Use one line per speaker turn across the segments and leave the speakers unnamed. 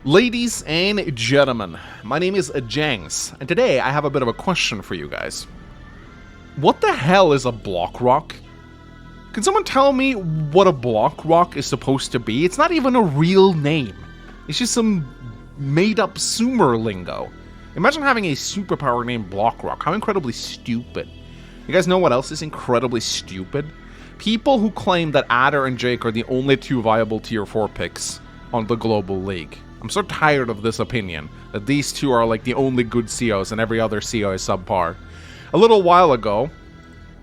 Ladies and gentlemen, my name is Jangs, and today I have a bit of a question for you guys. What the hell is a block rock? Can someone tell me what a block rock is supposed to be? It's not even a real name. It's just some made-up sumer lingo. Imagine having a superpower named Block Rock. How incredibly stupid. You guys know what else is incredibly stupid? People who claim that Adder and Jake are the only two viable tier 4 picks on the global league. I'm so tired of this opinion, that these two are like the only good COs and every other CO is subpar. A little while ago,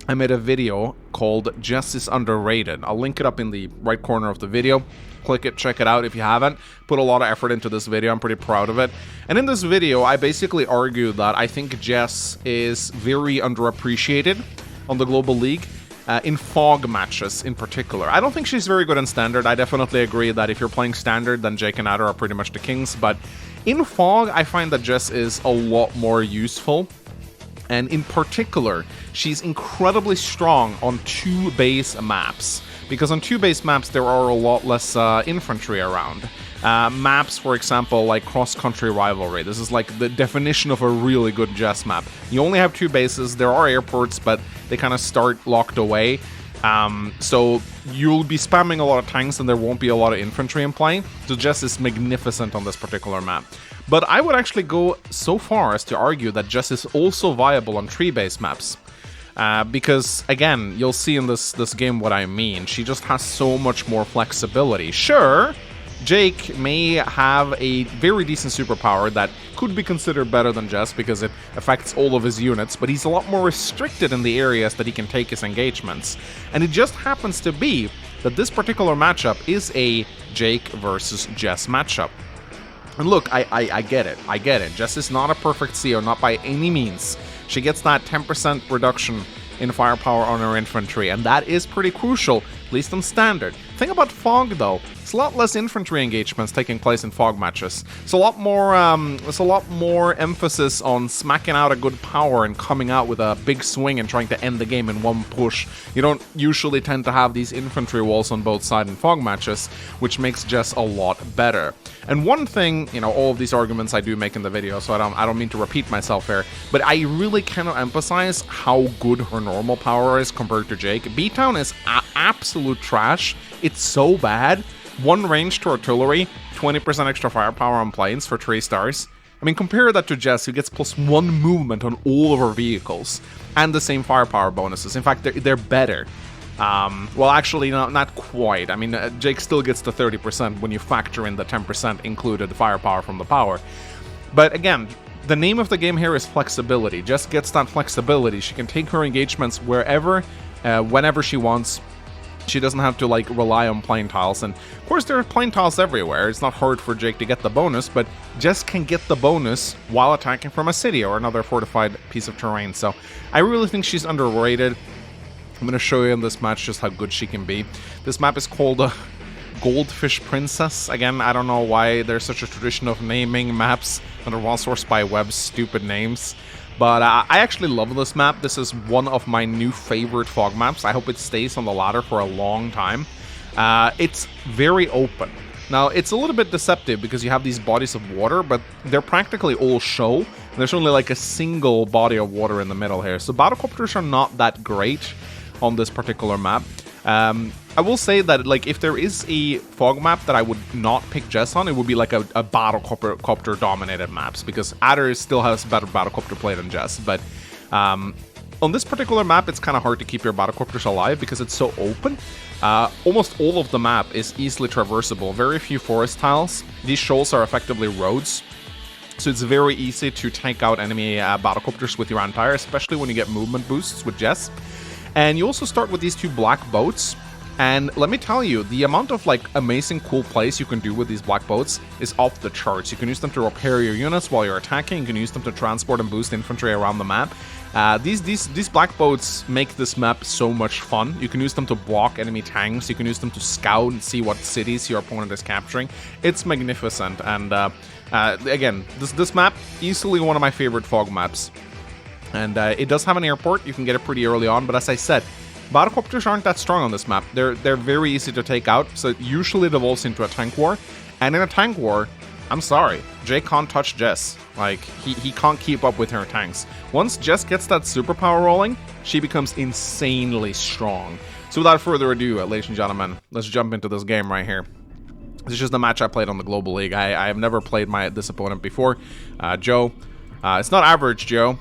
I made a video called Jess is Underrated. I'll link it up in the right corner of the video. Click it, check it out if you haven't. Put a lot of effort into this video, I'm pretty proud of it. And in this video, I basically argued that I think Jess is very underappreciated on the global league. In fog matches in particular. I don't think she's very good in standard. I definitely agree that if you're playing standard, then Jake and Adder are pretty much the kings, but in fog, I find that Jess is a lot more useful. And in particular, she's incredibly strong on 2 base maps. Because on 2 base maps, there are a lot less infantry around. Maps, for example, like cross-country rivalry. This is like the definition of a really good Jess map. You only have 2 bases, there are airports, but they kind of start locked away. So you'll be spamming a lot of tanks and there won't be a lot of infantry in play. So Jess is magnificent on this particular map. But I would actually go so far as to argue that Jess is also viable on 3-base maps. Because, again, you'll see in this game what I mean. She just has so much more flexibility. Sure, Jake may have a very decent superpower that could be considered better than Jess because it affects all of his units, but he's a lot more restricted in the areas that he can take his engagements. And it just happens to be that this particular matchup is a Jake versus Jess matchup. And look, I get it. I get it. Jess is not a perfect CO, not by any means. She gets that 10% reduction in firepower on her infantry, and that is pretty crucial, at least on standard. Thing about fog, though, it's a lot less infantry engagements taking place in fog matches. It's a lot more emphasis on smacking out a good power and coming out with a big swing and trying to end the game in one push. You don't usually tend to have these infantry walls on both sides in fog matches, which makes Jess a lot better. And one thing, you know, all of these arguments I do make in the video, so I don't mean to repeat myself here, but I really cannot emphasize how good her normal power is compared to Jake. B-Town is absolute trash. It's so bad. 1 range to artillery, 20% extra firepower on planes for 3 stars. I mean, compare that to Jess, who gets +1 movement on all of her vehicles, and the same firepower bonuses. In fact, they're better. Well, actually, not quite. I mean, Jake still gets the 30% when you factor in the 10% included firepower from the power. But again, the name of the game here is flexibility. Jess gets that flexibility. She can take her engagements wherever, whenever she wants. She doesn't have to, like, rely on plane tiles. And, of course, there are plane tiles everywhere. It's not hard for Jake to get the bonus, but Jess can get the bonus while attacking from a city or another fortified piece of terrain. So, I really think she's underrated. I'm going to show you in this match just how good she can be. This map is called Goldfish Princess. Again, I don't know why there's such a tradition of naming maps under one source by Webb's stupid names. But I actually love this map. This is one of my new favorite fog maps. I hope it stays on the ladder for a long time. It's very open. Now, it's a little bit deceptive because you have these bodies of water, but they're practically all show. There's only like a single body of water in the middle here. So battlecopters are not that great on this particular map. I will say that, like, if there is a fog map that I would not pick Jess on, it would be like a battlecopter dominated maps, because Adder still has better battlecopter play than Jess. But on this particular map, it's kind of hard to keep your battlecopters alive because it's so open. Almost all of the map is easily traversable. Very few forest tiles. These shoals are effectively roads. So it's very easy to take out enemy battlecopters with your anti-air, especially when you get movement boosts with Jess. And you also start with these 2 black boats. And let me tell you, the amount of, like, amazing cool plays you can do with these black boats is off the charts. You can use them to repair your units while you're attacking. You can use them to transport and boost infantry around the map. These black boats make this map so much fun. You can use them to block enemy tanks. You can use them to scout and see what cities your opponent is capturing. It's magnificent. And again, this map, easily one of my favorite fog maps. And it does have an airport. You can get it pretty early on. But as I said, battlecopters aren't that strong on this map. They're very easy to take out. So it usually devolves into a tank war. And in a tank war, I'm sorry, Jay can't touch Jess. Like, he can't keep up with her tanks. Once Jess gets that superpower rolling, she becomes insanely strong. So without further ado, ladies and gentlemen, let's jump into this game right here. This is just the match I played on the Global League. I have never played this opponent before. Joe. It's not average Joe.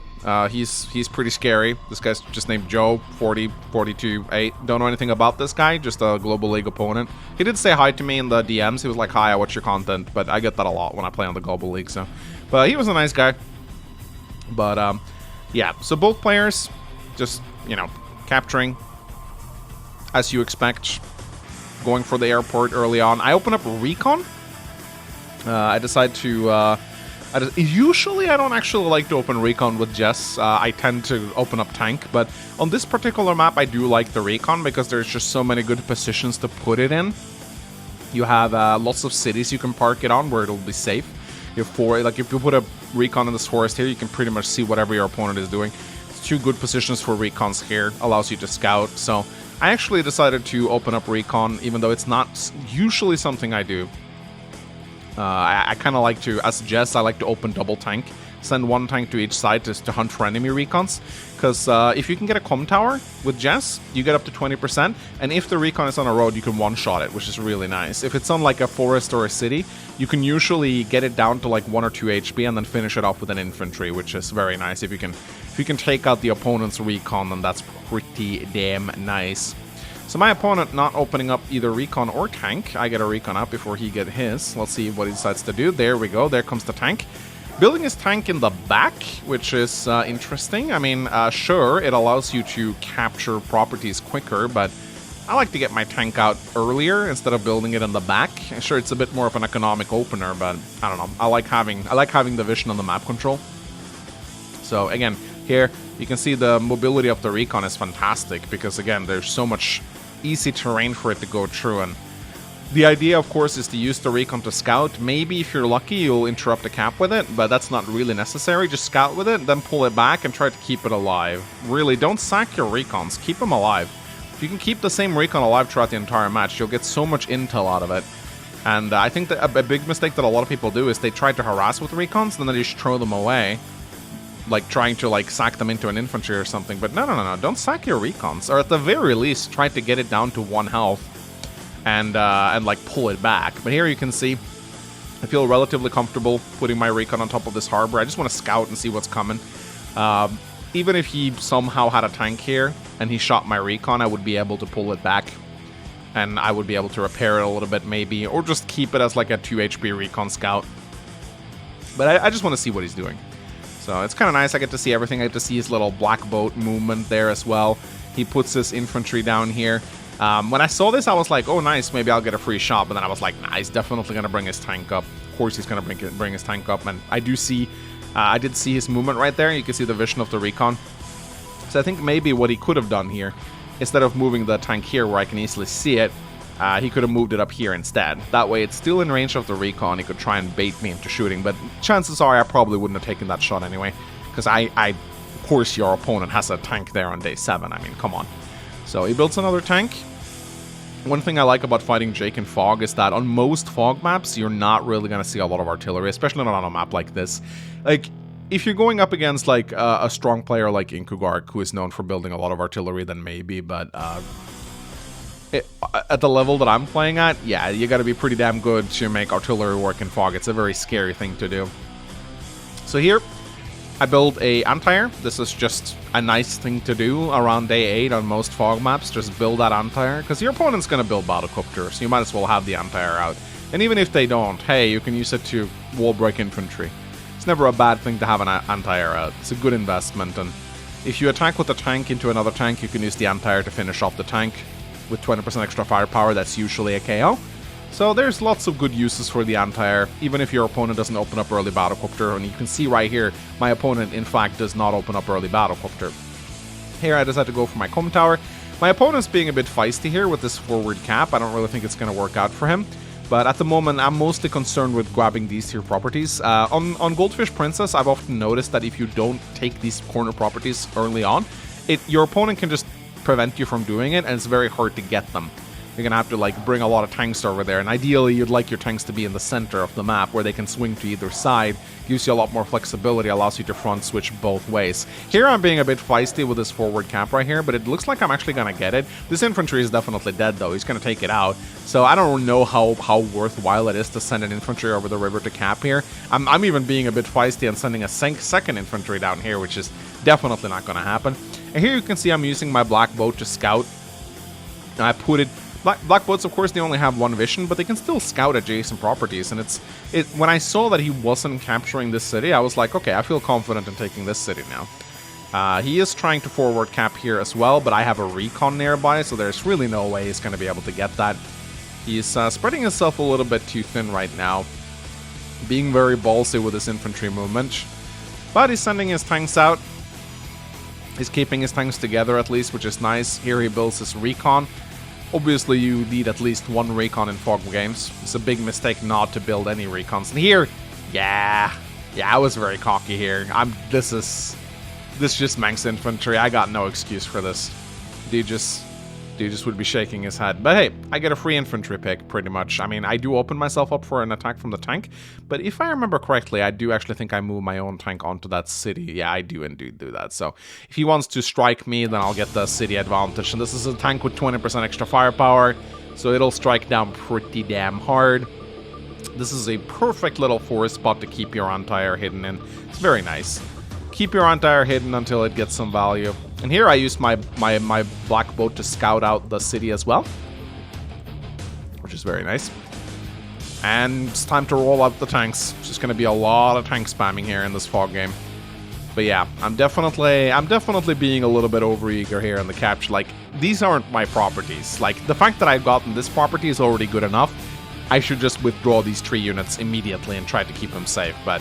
He's pretty scary. This guy's just named Joe, 40, 42, 8. Don't know anything about this guy, just a Global League opponent. He did say hi to me in the DMs. He was like, hi, I watch your content. But I get that a lot when I play on the Global League, so. But he was a nice guy. But, yeah. So both players just, you know, capturing as you expect. Going for the airport early on. I open up Recon. I decide to... usually I don't actually like to open Recon with Jess. I tend to open up Tank, but on this particular map I do like the Recon because there's just so many good positions to put it in. You have lots of cities you can park it on where it'll be safe. You have like if you put a Recon in this forest here, you can pretty much see whatever your opponent is doing. It's two good positions for Recons here, allows you to scout. So I actually decided to open up Recon, even though it's not usually something I do. I kind of like to, as Jess, I like to open double tank. Send one tank to each side to hunt for enemy recons. Because if you can get a comm tower with Jess, you get up to 20%. And if the recon is on a road, you can one-shot it, which is really nice. If it's on like a forest or a city, you can usually get it down to like 1 or 2 HP and then finish it off with an infantry, which is very nice. If you can take out the opponent's recon, then that's pretty damn nice. So my opponent not opening up either recon or tank. I get a recon up before he get his. Let's see what he decides to do. There we go. There comes the tank. Building his tank in the back, which is interesting. I mean, sure, it allows you to capture properties quicker, but I like to get my tank out earlier instead of building it in the back. Sure, it's a bit more of an economic opener, but I don't know. I like having the vision on the map control. So again, here you can see the mobility of the recon is fantastic because again, there's so much easy terrain for it to go through, and the idea of course is to use the recon to scout. Maybe if you're lucky you'll interrupt the cap with it, but that's not really necessary. Just scout with it, then pull it back and try to keep it alive. Really, don't sack your recons, keep them alive. If you can keep the same recon alive throughout the entire match, you'll get so much intel out of it. And I think that a big mistake that a lot of people do is they try to harass with recons, then they just throw them away. Like trying to like sack them into an infantry or something, but no, don't sack your recons, or at the very least try to get it down to 1 health and like pull it back. But here you can see I feel relatively comfortable putting my recon on top of this harbor. I just want to scout and see what's coming. Even if he somehow had a tank here and he shot my recon, I would be able to pull it back and I would be able to repair it a little bit maybe, or just keep it as like a 2 HP recon scout. But I just want to see what he's doing. So it's kind of nice. I get to see everything. I get to see his little black boat movement there as well. He puts his infantry down here. When I saw this, I was like, oh, nice. Maybe I'll get a free shot. But then I was like, nah, he's definitely going to bring his tank up. Of course, he's going to bring his tank up. And I do see, I did see his movement right there. You can see the vision of the recon. So I think maybe what he could have done here, instead of moving the tank here where I can easily see it, he could have moved it up here instead. That way it's still in range of the recon. He could try and bait me into shooting, but chances are I probably wouldn't have taken that shot anyway, because of course your opponent has a tank there on day 7. I mean, come on. So he builds another tank. One thing I like about fighting Jake in Fog is that on most Fog maps, you're not really going to see a lot of artillery, especially not on a map like this. Like, if you're going up against like a strong player like Inkugark, who is known for building a lot of artillery, then maybe, but at the level that I'm playing at, yeah, you gotta be pretty damn good to make artillery work in Fog. It's a very scary thing to do. So here, I build a anti-air. This is just a nice thing to do around day 8 on most Fog maps. Just build that anti-air, because your opponent's gonna build battlecopter, so you might as well have the anti-air out. And even if they don't, hey, you can use it to wall break infantry. It's never a bad thing to have an anti-air out. It's a good investment, and if you attack with a tank into another tank, you can use the anti-air to finish off the tank. With 20% extra firepower, that's usually a KO. So there's lots of good uses for the anti-air, even if your opponent doesn't open up early battlecopter. And you can see right here, my opponent, in fact, does not open up early battlecopter. Here, I decide to go for my comm tower. My opponent's being a bit feisty here with this forward cap. I don't really think it's going to work out for him. But at the moment, I'm mostly concerned with grabbing these tier properties. On Goldfish Princess, I've often noticed that if you don't take these corner properties early on, your opponent can just prevent you from doing it, and it's very hard to get them. you're gonna have to like bring a lot of tanks over there, and ideally you'd like your tanks to be in the center of the map where they can swing to either side. Gives you a lot more flexibility, allows you to front switch both ways. Here I'm being a bit feisty with this forward cap right here, but it looks like I'm actually gonna get it. This infantry is definitely dead though, he's gonna take it out. So I don't know how worthwhile it is to send an infantry over the river to cap here. I'm even being a bit feisty and sending a second infantry down here, which is definitely not gonna happen. And here you can see I'm using my black boat to scout. I put it... Black boats, of course, they only have one vision, but they can still scout adjacent properties. And when I saw that he wasn't capturing this city, I was like, okay, I feel confident in taking this city now. He is trying to forward cap here as well, but I have a recon nearby, so there's really no way he's going to be able to get that. He's spreading himself a little bit too thin right now, being very ballsy with his infantry movement. But he's sending his tanks out. He's keeping his tanks together at least, which is nice. Here he builds his recon. Obviously, you need at least one recon in fog games. It's a big mistake not to build any recons. And here, yeah, I was very cocky here. This just Manx infantry. I got no excuse for this. Dude just would be shaking his head. But hey, I get a free infantry pick, pretty much. I mean, I do open myself up for an attack from the tank, but if I remember correctly, I do actually think I move my own tank onto that city. Yeah, I do indeed do that. So if he wants to strike me, then I'll get the city advantage. And this is a tank with 20% extra firepower, so it'll strike down pretty damn hard. This is a perfect little forest spot to keep your anti-air hidden in. It's very nice. Keep your anti-air hidden until it gets some value. And here I used my black boat to scout out the city as well, which is very nice. And it's time to roll out the tanks. It's just going to be a lot of tank spamming here in this fog game. But yeah, I'm definitely being a little bit overeager here in the capture. Like, these aren't my properties. Like, the fact that I've gotten this property is already good enough. I should just withdraw these 3 units immediately and try to keep them safe, but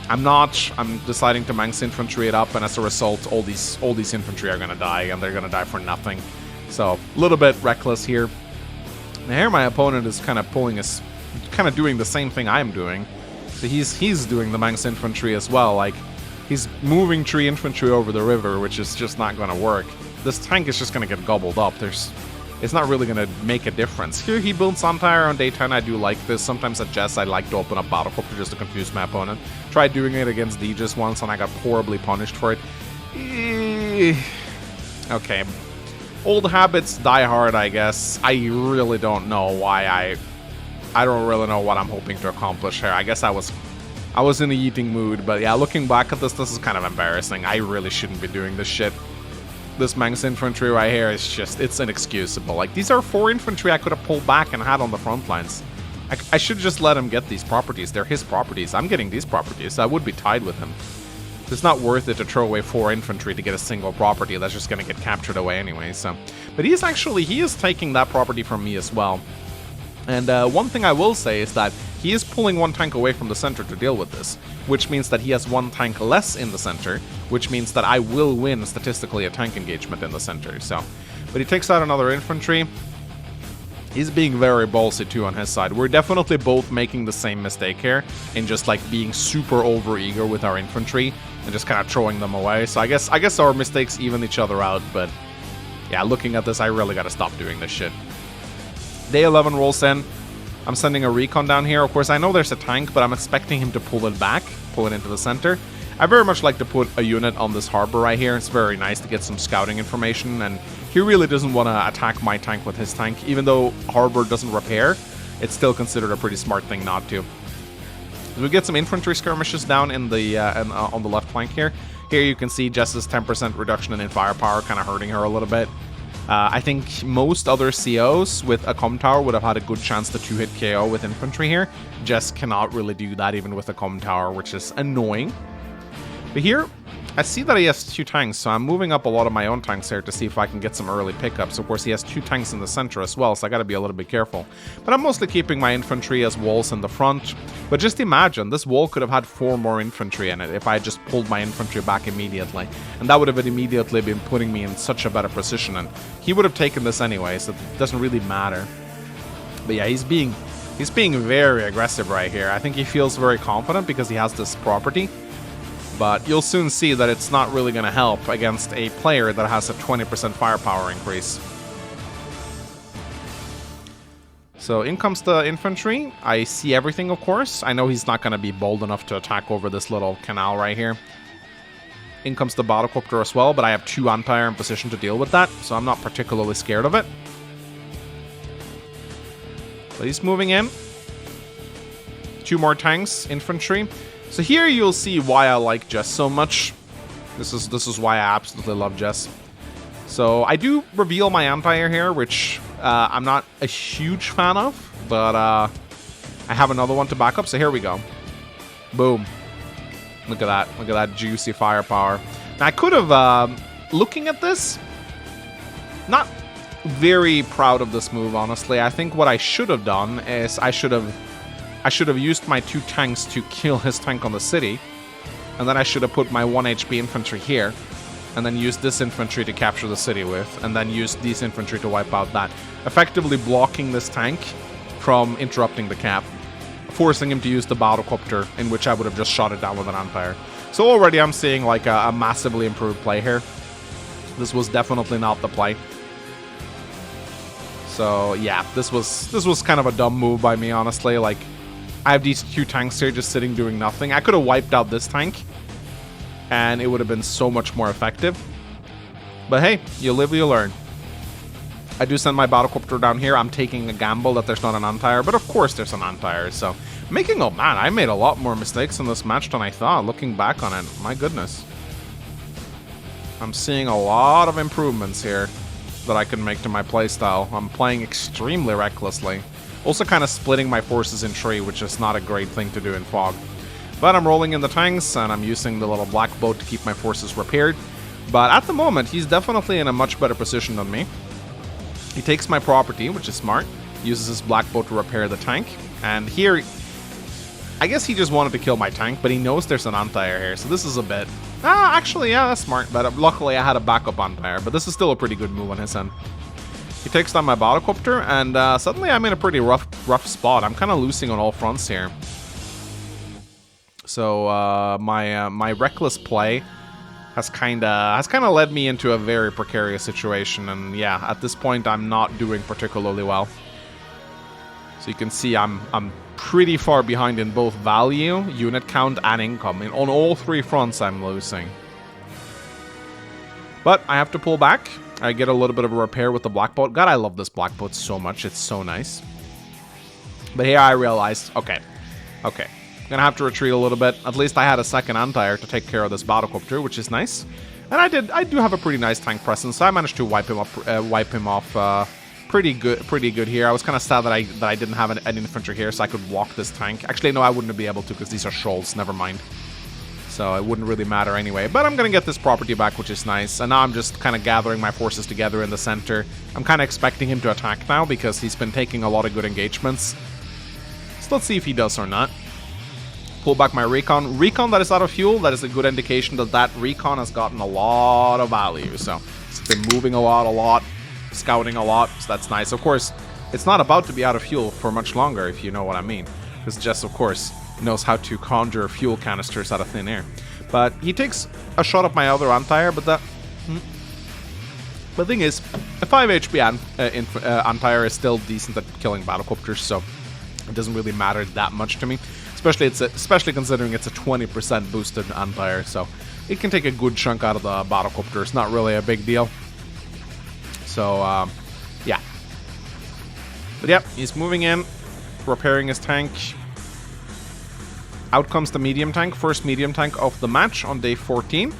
I'm not. I'm deciding to Manx infantry it up, and as a result, all these infantry are gonna die, and they're gonna die for nothing. So a little bit reckless here. And here my opponent is kind of doing the same thing I'm doing. So he's doing the Manx infantry as well. Like, he's moving 3 infantry over the river, which is just not gonna work. This tank is just gonna get gobbled up. It's not really going to make a difference. Here he builds anti-air on day 10. I do like this. Sometimes at Jess I like to open up Battlecopter just to confuse my opponent. Tried doing it against Deegis once and I got horribly punished for it. Okay. Old habits die hard, I guess. I really don't know why I don't really know what I'm hoping to accomplish here. I guess I was in a eating mood, but yeah, looking back at this is kind of embarrassing. I really shouldn't be doing this shit. This Manx infantry right here is just, it's inexcusable. Like, these are 4 infantry I could have pulled back and had on the front lines. I should just let him get these properties. They're his properties. I'm getting these properties. I would be tied with him. It's not worth it to throw away 4 infantry to get a single property. That's just going to get captured away anyway, so. But he is taking that property from me as well. And one thing I will say is that he is pulling 1 tank away from the center to deal with this, which means that he has 1 tank less in the center, which means that I will win statistically a tank engagement in the center, so. But he takes out another infantry. He's being very ballsy too on his side. We're definitely both making the same mistake here, in just like being super overeager with our infantry, and just kind of throwing them away. So I guess our mistakes even each other out, but yeah, looking at this, I really gotta stop doing this shit. Day 11 rolls in. I'm sending a recon down here. Of course, I know there's a tank, but I'm expecting him to pull it back, pull it into the center. I very much like to put a unit on this harbor right here. It's very nice to get some scouting information, and he really doesn't want to attack my tank with his tank. Even though harbor doesn't repair, it's still considered a pretty smart thing not to. So we get some infantry skirmishes down in the on the left flank here. Here you can see Jess's 10% reduction in firepower kind of hurting her a little bit. I think most other COs with a comm tower would have had a good chance to 2-hit KO with infantry here. Jess cannot really do that even with a comm tower, which is annoying. But here, I see that he has 2 tanks, so I'm moving up a lot of my own tanks here to see if I can get some early pickups. Of course, he has 2 tanks in the center as well, so I gotta be a little bit careful. But I'm mostly keeping my infantry as walls in the front. But just imagine, this wall could have had 4 more infantry in it if I had just pulled my infantry back immediately. And that would have immediately been putting me in such a better position, and he would have taken this anyway, so it doesn't really matter. But yeah, he's being very aggressive right here. I think he feels very confident because he has this property. But you'll soon see that it's not really going to help against a player that has a 20% firepower increase. So in comes the infantry. I see everything, of course. I know he's not going to be bold enough to attack over this little canal right here. In comes the battlecopter as well, but I have 2 anti-air in position to deal with that, so I'm not particularly scared of it. So he's moving in. 2 more tanks, infantry. So here you'll see why I like Jess so much. This is why I absolutely love Jess. So I do reveal my anti-air here, which I'm not a huge fan of, but I have another one to back up, so here we go. Boom. Look at that. Look at that juicy firepower. Now, I could have, looking at this, not very proud of this move, honestly. I think what I should have done is I should have used my 2 tanks to kill his tank on the city, and then I should have put my 1 HP infantry here, and then used this infantry to capture the city with, and then used these infantry to wipe out that, effectively blocking this tank from interrupting the cap, forcing him to use the battlecopter, in which I would have just shot it down with an anti-air. So already I'm seeing like a massively improved play here. This was definitely not the play. So yeah, this was kind of a dumb move by me, honestly. Like, I have these 2 tanks here just sitting doing nothing. I could have wiped out this tank, and it would have been so much more effective. But hey, you live, you learn. I do send my battlecopter down here. I'm taking a gamble that there's not an anti-air, but of course there's an anti-air. So, oh man, I made a lot more mistakes in this match than I thought, looking back on it. My goodness. I'm seeing a lot of improvements here that I can make to my playstyle. I'm playing extremely recklessly. Also kind of splitting my forces in 3, which is not a great thing to do in Fog. But I'm rolling in the tanks, and I'm using the little black boat to keep my forces repaired. But at the moment, he's definitely in a much better position than me. He takes my property, which is smart, uses his black boat to repair the tank, and here, I guess he just wanted to kill my tank, but he knows there's an anti-air here, so this is a bit... actually, yeah, that's smart, but luckily I had a backup anti-air, but this is still a pretty good move on his end. He takes down my battlecopter, and suddenly I'm in a pretty rough spot. I'm kind of losing on all fronts here. So, my reckless play has kind of led me into a very precarious situation, and yeah, at this point I'm not doing particularly well. So you can see I'm pretty far behind in both value, unit count, and income. On all 3 fronts I'm losing. But I have to pull back. I get a little bit of a repair with the black boat. God, I love this black boat so much. It's so nice. But here I realized, okay. Gonna have to retreat a little bit. At least I had a second anti-air to take care of this battlecopter, which is nice. And I do have a pretty nice tank presence, so I managed to wipe him off pretty good here. I was kind of sad that I didn't have an infantry here, so I could walk this tank. Actually, no, I wouldn't be able to, because these are shoals. Never mind. So it wouldn't really matter anyway. But I'm gonna get this property back, which is nice. And now I'm just kind of gathering my forces together in the center. I'm kind of expecting him to attack now, because he's been taking a lot of good engagements. So let's see if he does or not. Pull back my recon. Recon that is out of fuel, that is a good indication that that recon has gotten a lot of value. So it's been moving a lot, scouting a lot, so that's nice. Of course, it's not about to be out of fuel for much longer, if you know what I mean. Because Jess, of course, knows how to conjure fuel canisters out of thin air. But he takes a shot at my other anti-air, but that... The thing is, a 5 HP anti-air is still decent at killing battlecopters, so it doesn't really matter that much to me. Especially considering it's a 20% boosted anti-air, so it can take a good chunk out of the battlecopter. It's not really a big deal. So, yeah. But yeah, he's moving in, repairing his tank. Out comes the medium tank, first medium tank of the match on day 14.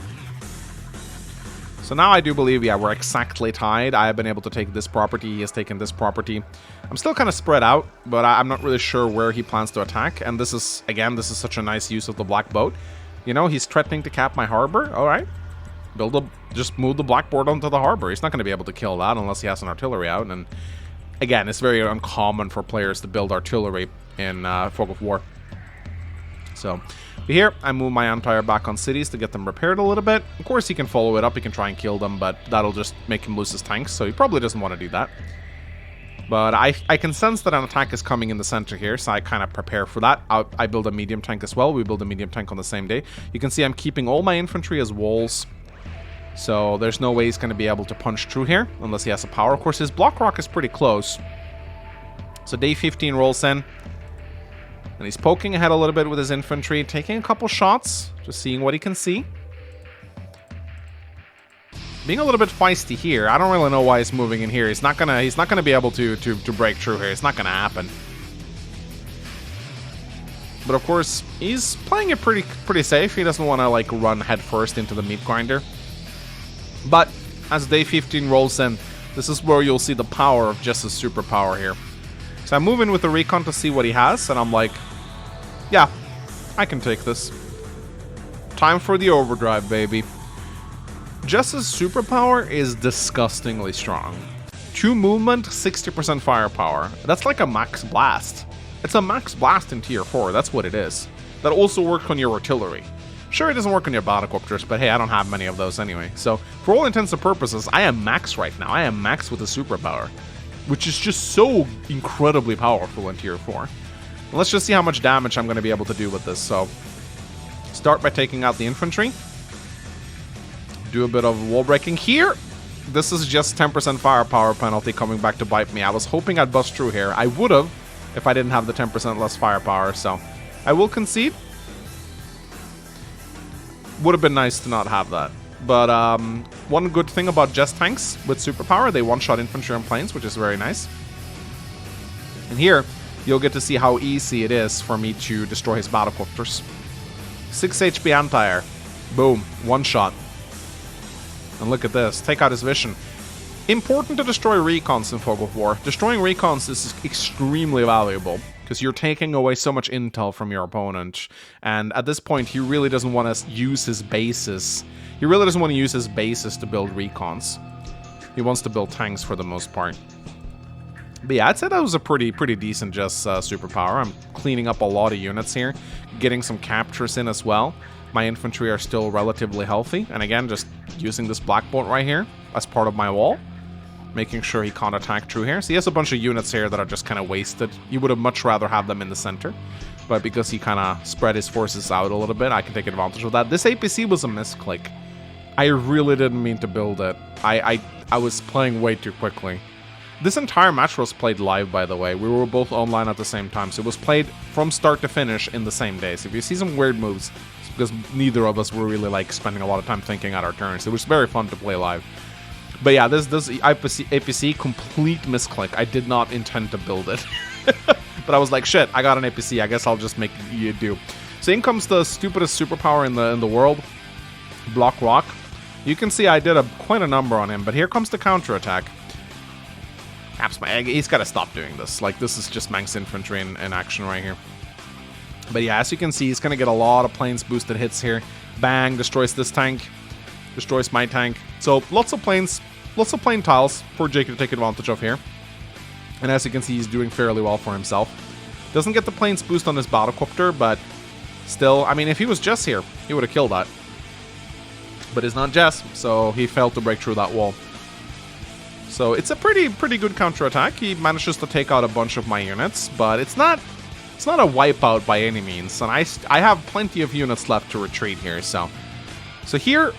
So now I do believe, yeah, we're exactly tied. I have been able to take this property, he has taken this property. I'm still kind of spread out, but I'm not really sure where he plans to attack. And this is, again, this is such a nice use of the black boat. You know, he's threatening to cap my harbor. All right. Just move the black board onto the harbor. He's not going to be able to kill that unless he has an artillery out. And again, it's very uncommon for players to build artillery in Fog of War. So here, I move my anti-air back on cities to get them repaired a little bit. Of course, he can follow it up, he can try and kill them, but that'll just make him lose his tanks, so he probably doesn't want to do that. But I can sense that an attack is coming in the center here, so I kind of prepare for that. I build a medium tank as well. We build a medium tank on the same day. You can see I'm keeping all my infantry as walls, so there's no way he's going to be able to punch through here, unless he has a power. Of course, his block rock is pretty close. So day 15 rolls in. And he's poking ahead a little bit with his infantry, taking a couple shots, just seeing what he can see. Being a little bit feisty here. I don't really know why he's moving in here. He's not gonna be able to break through here. It's not gonna happen. But of course, he's playing it pretty safe. He doesn't want to like run headfirst into the meat grinder. But as day 15 rolls in, this is where you'll see the power of just his superpower here. So I move in with the recon to see what he has, and I'm like, yeah, I can take this. Time for the overdrive, baby. Jess's superpower is disgustingly strong. 2 movement, 60% firepower. That's like a max blast. It's a max blast in tier 4, that's what it is. That also works on your artillery. Sure, it doesn't work on your battlecopters, but hey, I don't have many of those anyway. So, for all intents and purposes, I am max right now. I am max with a superpower, which is just so incredibly powerful in tier 4. And let's just see how much damage I'm going to be able to do with this. So, start by taking out the infantry. Do a bit of wall breaking here. This is just 10% firepower penalty coming back to bite me. I was hoping I'd bust through here. I would have if I didn't have the 10% less firepower, so I will concede. Would have been nice to not have that. But one good thing about Jess tanks with superpower, they one-shot infantry on planes, which is very nice. And here, you'll get to see how easy it is for me to destroy his battlecopters. 6 HP anti-air. Boom. One shot. And look at this. Take out his vision. Important to destroy recons in Fog of War. Destroying recons is extremely valuable, because you're taking away so much intel from your opponent. And at this point, he really doesn't want to use his bases. He really doesn't want to use his bases to build recons. He wants to build tanks for the most part. But yeah, I'd say that was a pretty decent just superpower. I'm cleaning up a lot of units here, getting some captures in as well. My infantry are still relatively healthy. And again, just using this black bolt right here as part of my wall. Making sure he can't attack through here. So he has a bunch of units here that are just kind of wasted. You would have much rather have them in the center. But because he kind of spread his forces out a little bit, I can take advantage of that. This APC was a misclick. I really didn't mean to build it. I was playing way too quickly. This entire match was played live, by the way. We were both online at the same time. So it was played from start to finish in the same day. So if you see some weird moves, it's because neither of us were really like spending a lot of time thinking out our turns. It was very fun to play live. But yeah, this APC complete misclick. I did not intend to build it. But I was like, shit, I got an APC. I guess I'll just make you do. So in comes the stupidest superpower in the world. Block Rock. You can see I did quite a number on him, but here comes the counterattack. He's got to stop doing this. Like, this is just Manx infantry in action right here. But yeah, as you can see, he's going to get a lot of planes boosted hits here. Bang, destroys this tank. Destroys my tank. So lots of plane tiles for Jake to take advantage of here. And as you can see, he's doing fairly well for himself. Doesn't get the planes boost on his battlecopter, but still, I mean, if he was Jess here, he would have killed that. But he's not Jess, so he failed to break through that wall. So it's a pretty good counterattack. He manages to take out a bunch of my units, but it's not a wipeout by any means. And I have plenty of units left to retreat here, so here,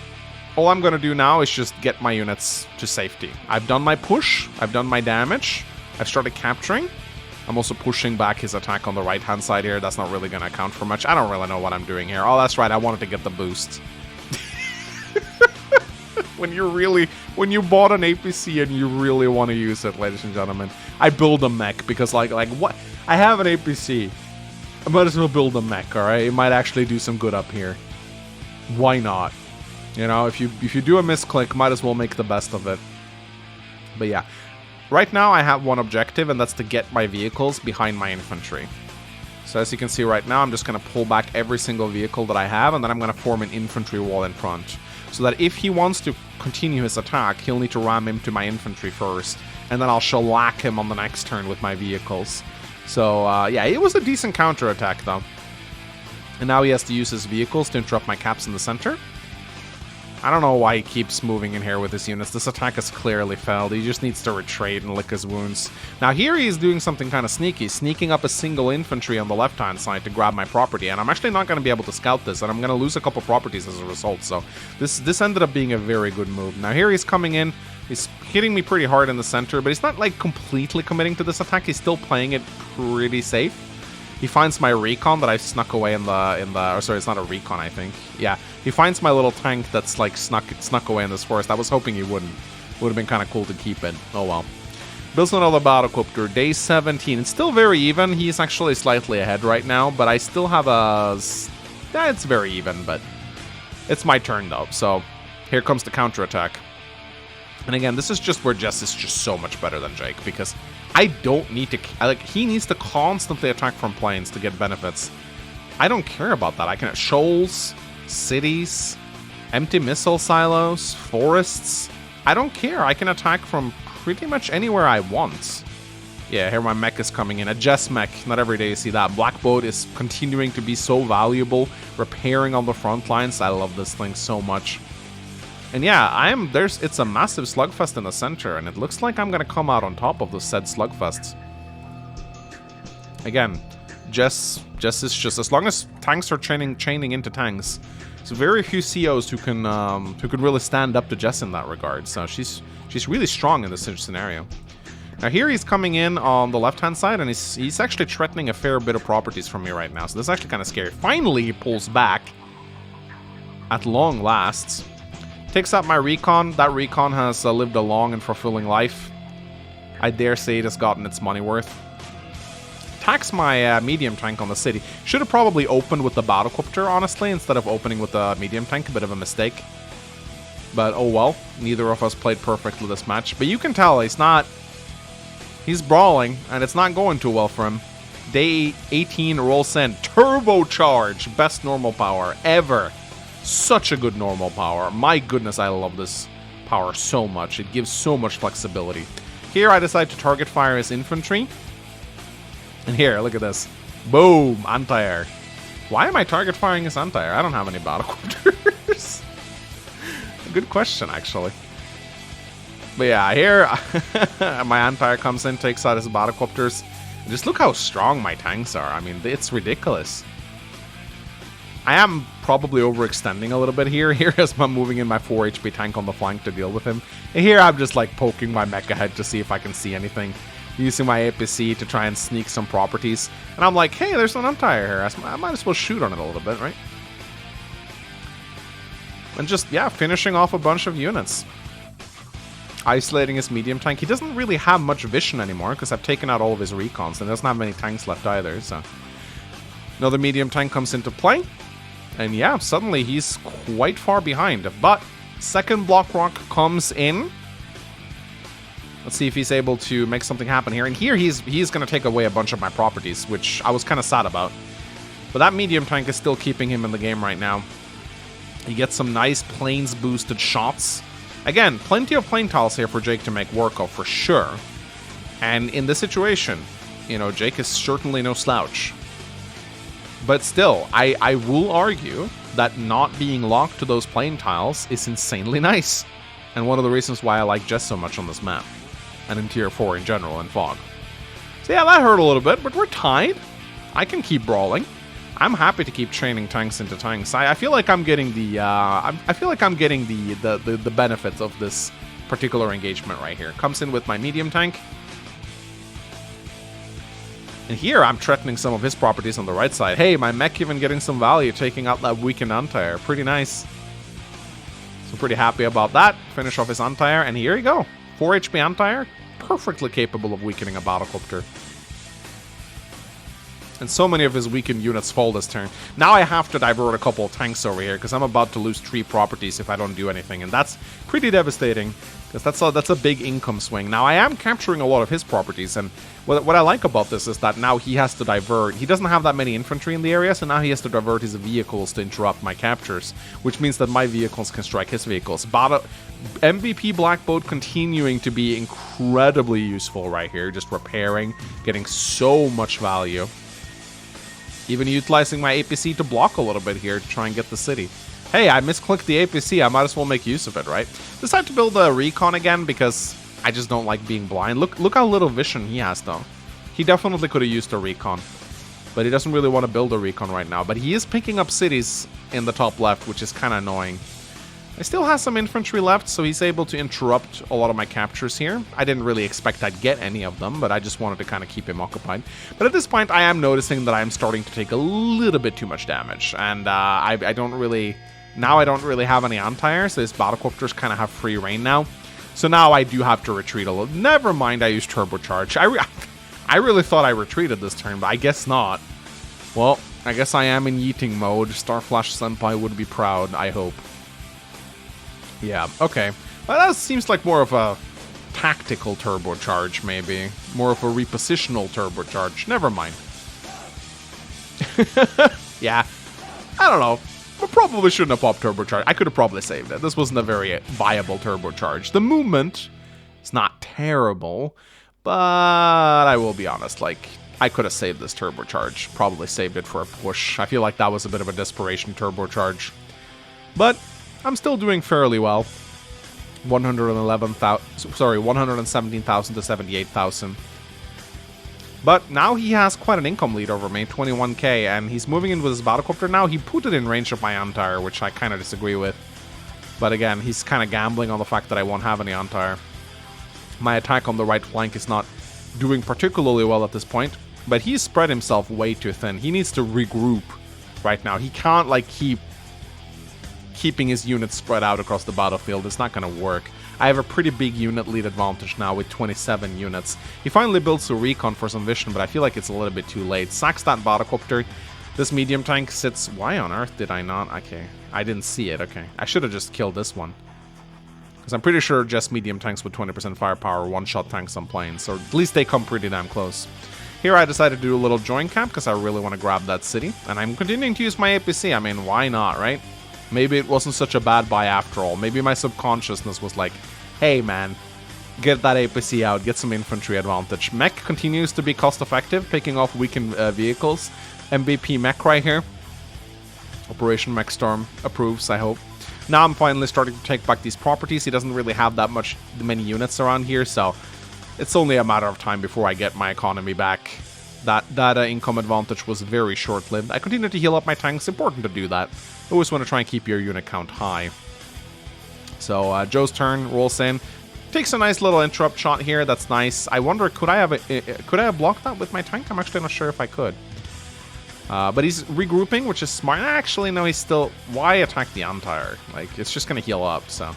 all I'm going to do now is just get my units to safety. I've done my push. I've done my damage. I've started capturing. I'm also pushing back his attack on the right-hand side here. That's not really going to account for much. I don't really know what I'm doing here. Oh, that's right. I wanted to get the boost. When you bought an APC and you really want to use it, ladies and gentlemen, I build a mech because like what? I have an APC. I might as well build a mech, all right? It might actually do some good up here. Why not? You know, if you do a misclick, might as well make the best of it. But yeah, right now I have one objective, and that's to get my vehicles behind my infantry. So as you can see right now, I'm just going to pull back every single vehicle that I have, and then I'm going to form an infantry wall in front. So that if he wants to continue his attack, he'll need to ram into my infantry first, and then I'll shellac him on the next turn with my vehicles. So yeah, it was a decent counterattack though. And now he has to use his vehicles to interrupt my caps in the center. I don't know why he keeps moving in here with his units. This attack has clearly failed. He just needs to retreat and lick his wounds. Now here he's doing something kind of sneaky, sneaking up a single infantry on the left-hand side to grab my property. And I'm actually not going to be able to scout this, and I'm going to lose a couple properties as a result. So this ended up being a very good move. Now here he's coming in, He's hitting me pretty hard in the center, but he's not like completely committing to this attack. He's still playing it pretty safe. He finds my recon that I snuck away in the oh, sorry, it's not a recon, I think. Yeah, he finds my little tank that's like snuck away in this forest. I was hoping he wouldn't. Would have been kind of cool to keep it. Oh well. Builds another battlecopter. Day 17. It's still very even. He's actually slightly ahead right now, but I still have a... Yeah, it's very even, but it's my turn though. So here comes the counterattack. And again, this is just where Jess is just so much better than Jake, because I don't need to... Like, he needs to constantly attack from planes to get benefits. I don't care about that. I can... Shoals, cities, empty missile silos, forests... I don't care. I can attack from pretty much anywhere I want. Yeah, here my mech is coming in. A Jess mech. Not every day you see that. Black Boat is continuing to be so valuable. Repairing on the front lines. I love this thing so much. And yeah, it's a massive slugfest in the center, and it looks like I'm gonna come out on top of the said slugfests. Again, Jess is just, as long as tanks are chaining into tanks, there's very few COs who can really stand up to Jess in that regard. So she's really strong in this scenario. Now here he's coming in on the left-hand side, and he's actually threatening a fair bit of properties from me right now. So this is actually kind of scary. Finally, he pulls back. At long last. Takes out my recon. That recon has lived a long and fulfilling life. I dare say it has gotten its money worth. Attacks my medium tank on the city. Should have probably opened with the battlecopter, honestly, instead of opening with the medium tank. A bit of a mistake. But oh well. Neither of us played perfectly this match. But you can tell he's not... He's brawling, and it's not going too well for him. Day 18 rolls in. Turbocharge! Best normal power ever. Such a good normal power. My goodness, I love this power so much. It gives so much flexibility. Here I decide to target fire his infantry. And here, look at this. Boom! Anti-air. Why am I target firing his anti-air? I don't have any battlecopters. Good question, actually. But yeah, here my anti-air comes in, takes out his battlecopters. And just look how strong my tanks are. I mean, it's ridiculous. I am probably overextending a little bit here. Here as I'm moving in my 4 HP tank on the flank to deal with him. And here I'm just like poking my mech ahead to see if I can see anything. Using my APC to try and sneak some properties. And I'm like, hey, there's an anti-air here. I might as well shoot on it a little bit, right? And just, yeah, finishing off a bunch of units. Isolating his medium tank. He doesn't really have much vision anymore because I've taken out all of his recons. And he doesn't have many tanks left either, so... Another medium tank comes into play. And yeah, suddenly he's quite far behind. But second block rock comes in. Let's see if he's able to make something happen here. And here he's going to take away a bunch of my properties, which I was kind of sad about. But that medium tank is still keeping him in the game right now. He gets some nice planes boosted shots. Again, plenty of plane tiles here for Jake to make work of for sure. And in this situation, you know, Jake is certainly no slouch. But still, I will argue that not being locked to those plane tiles is insanely nice. And one of the reasons why I like Jess so much on this map. And in Tier 4 in general, in Fog. So yeah, that hurt a little bit, but we're tied. I can keep brawling. I'm happy to keep training tanks into tanks. I feel like I'm getting the I feel like I'm getting the benefits of this particular engagement right here. Comes in with my medium tank. And here I'm threatening some of his properties on the right side. Hey, my mech even getting some value, taking out that weakened anti-air. Pretty nice. So pretty happy about that. Finish off his anti-air, and here you go. 4 HP anti-air, perfectly capable of weakening a battlecopter. And so many of his weakened units fall this turn. Now I have to divert a couple of tanks over here, because I'm about to lose 3 properties if I don't do anything. And that's pretty devastating, because that's a big income swing. Now I am capturing a lot of his properties, and what I like about this is that now he has to divert. He doesn't have that many infantry in the area, so now he has to divert his vehicles to interrupt my captures, which means that my vehicles can strike his vehicles. MVP Black Boat continuing to be incredibly useful right here, just repairing, getting so much value. Even utilizing my APC to block a little bit here to try and get the city. Hey, I misclicked the APC, I might as well make use of it, right? Decide to build a recon again because I just don't like being blind. Look how little vision he has, though. He definitely could have used a recon. But he doesn't really want to build a recon right now. But he is picking up cities in the top left, which is kind of annoying. I still have some infantry left, so he's able to interrupt a lot of my captures here. I didn't really expect I'd get any of them, but I just wanted to kind of keep him occupied. But at this point, I am noticing that I'm starting to take a little bit too much damage, and I don't really... Now I don't really have any anti-air, so these battlecopters kind of have free reign now. So now I do have to retreat a little. Never mind, I used turbocharge. I really thought I retreated this turn, but I guess not. Well, I guess I am in yeeting mode. Starflash Senpai would be proud, I hope. Yeah, okay. Well, that seems like more of a tactical turbocharge, maybe. More of a repositional turbocharge. Never mind. Yeah, I don't know. I probably shouldn't have popped turbocharge. I could have probably saved it. This wasn't a very viable turbocharge. The movement is not terrible, but I will be honest, like, I could have saved this turbocharge. Probably saved it for a push. I feel like that was a bit of a desperation turbocharge. But I'm still doing fairly well. 117,000 to 78,000. But now he has quite an income lead over me, 21k, and he's moving in with his battlecopter now. He put it in range of my anti-air, which I kind of disagree with. But again, he's kind of gambling on the fact that I won't have any anti-air. My attack on the right flank is not doing particularly well at this point, but he's spread himself way too thin. He needs to regroup right now. He can't, like, keeping his units spread out across the battlefield. It's not going to work. I have a pretty big unit lead advantage now with 27 units. He finally builds a recon for some vision, but I feel like it's a little bit too late. Sacks that battlecopter. This medium tank sits... Why on earth did I not? Okay, I didn't see it. Okay, I should have just killed this one. Because I'm pretty sure just medium tanks with 20% firepower one-shot tanks on planes, or at least they come pretty damn close. Here I decided to do a little joint camp because I really want to grab that city. And I'm continuing to use my APC. I mean, why not, right? Maybe it wasn't such a bad buy after all. Maybe my subconsciousness was like, hey man, get that APC out, get some infantry advantage. Mech continues to be cost effective, picking off weakened vehicles. MVP mech right here. Operation Mech Storm approves, I hope. Now I'm finally starting to take back these properties. He doesn't really have that many units around here, so it's only a matter of time before I get my economy back. That income advantage was very short-lived. I continue to heal up my tanks. Important to do that. Always want to try and keep your unit count high. So Joe's turn, rolls in, takes a nice little interrupt shot here. That's nice. I wonder, could I have blocked that with my tank? I'm actually not sure if I could. But he's regrouping, which is smart. Actually, no, he's still... Why attack the anti-air? Like, it's just going to heal up, so...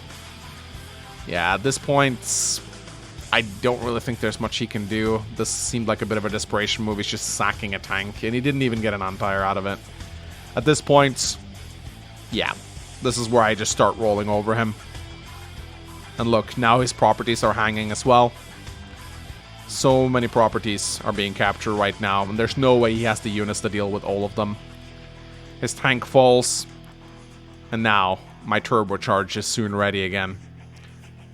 Yeah, at this point, I don't really think there's much he can do. This seemed like a bit of a desperation move. He's just sacking a tank, and he didn't even get an anti-air out of it. At this point, yeah, this is where I just start rolling over him. And look, now his properties are hanging as well. So many properties are being captured right now, and there's no way he has the units to deal with all of them. His tank falls, and now my turbocharge is soon ready again.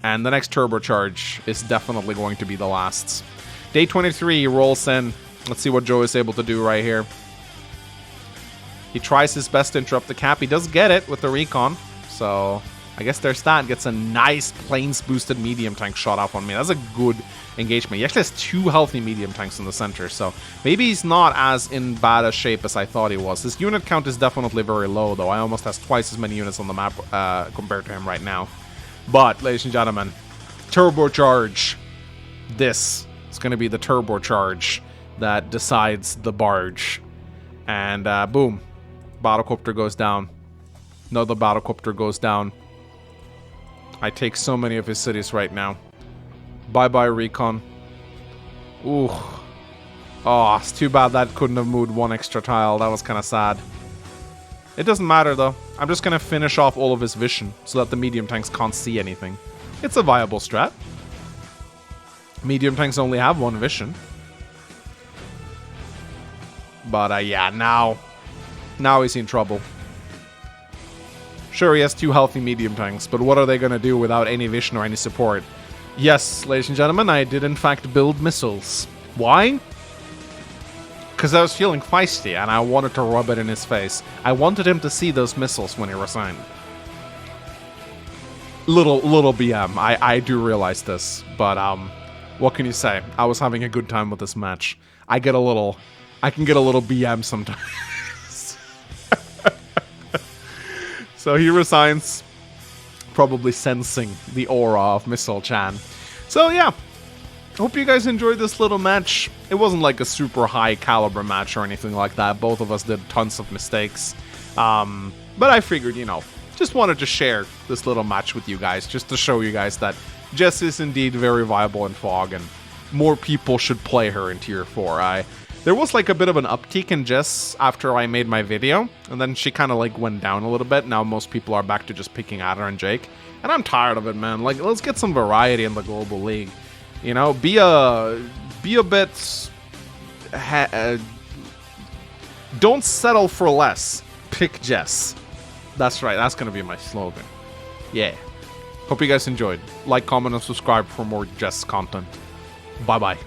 And the next turbocharge is definitely going to be the last. Day 23, he rolls in. Let's see what Joe is able to do right here. He tries his best to interrupt the cap. He does get it with the recon, so I guess there's that. Gets a nice planes-boosted medium tank shot off on me. That's a good engagement. He actually has 2 healthy medium tanks in the center, so maybe he's not as in bad a shape as I thought he was. His unit count is definitely very low, though. I almost has twice as many units on the map compared to him right now. But, ladies and gentlemen, turbocharge. This is going to be the turbocharge that decides the barge. And boom, battlecopter goes down. Another battlecopter goes down. I take so many of his cities right now. Bye-bye, recon. Ooh. Oh, it's too bad that couldn't have moved 1 extra tile. That was kind of sad. It doesn't matter, though. I'm just going to finish off all of his vision so that the medium tanks can't see anything. It's a viable strat. Medium tanks only have 1 vision. But, yeah, now he's in trouble. Sure, he has 2 healthy medium tanks, but what are they going to do without any vision or any support? Yes, ladies and gentlemen, I did in fact build missiles. Why? Because I was feeling feisty and I wanted to rub it in his face. I wanted him to see those missiles when he resigned. Little BM, I do realize this, but what can you say? I was having a good time with this match. I can get a little BM sometimes. So he resigns. probably sensing the aura of Missile-chan. So yeah, hope you guys enjoyed this little match. It wasn't like a super high caliber match or anything like that. Both of us did tons of mistakes. But I figured, you know, just wanted to share this little match with you guys, just to show you guys that Jess is indeed very viable in Fog, and more people should play her in Tier 4. There was like a bit of an uptick in Jess after I made my video, and then she kind of like went down a little bit. Now most people are back to just picking Adder and Jake, and I'm tired of it, man. Like, let's get some variety in the Global League. You know, be a bit... don't settle for less. Pick Jess. That's right, that's gonna be my slogan. Yeah. Hope you guys enjoyed. Like, comment, and subscribe for more Jess content. Bye-bye.